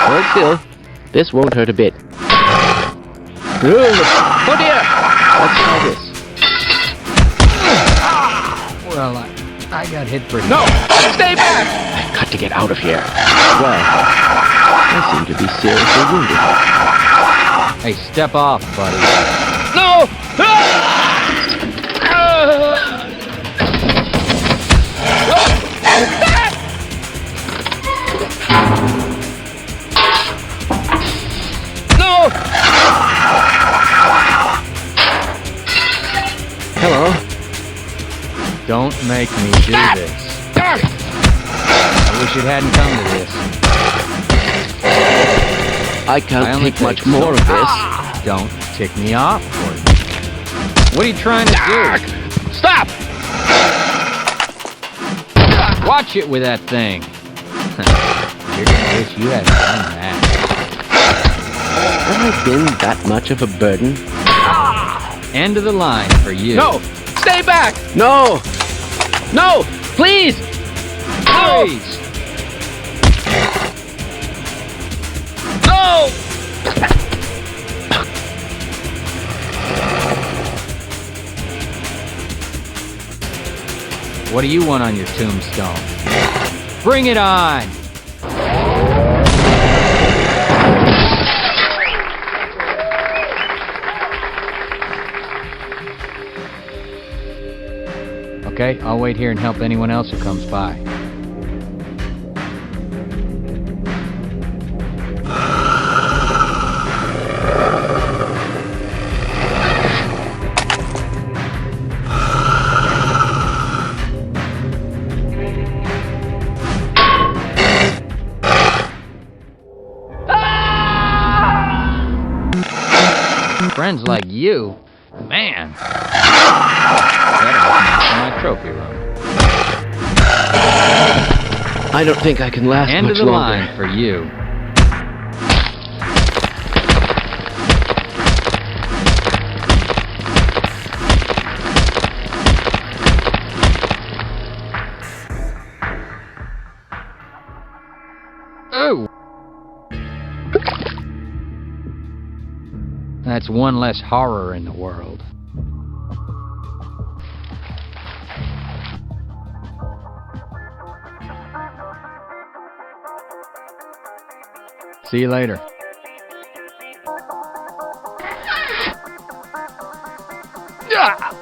Hold still. This won't hurt a bit. Oh dear! Let's try this. Well, I got hit pretty. No! Stay back! I've got to get out of here. Well, I seem to be seriously wounded. Hey, step off, buddy. No! No! Hello? Don't make me do this. I wish it hadn't come to this. I can't only take much so more of this. Don't tick me off, Gordon. What are you trying to do? Stop! Watch it with that thing. You're gonna wish you hadn't done that. Have I been that much of a burden? End of the line for you. No! Stay back! No! No! Please! No! Please. No! What do you want on your tombstone? Bring it on! Okay, I'll wait here and help anyone else who comes by. Friends like you? Man! That'll my trophy room. I don't think I can last End much of the longer. line for you. Oh! That's one less horror in the world. See you later. Ah!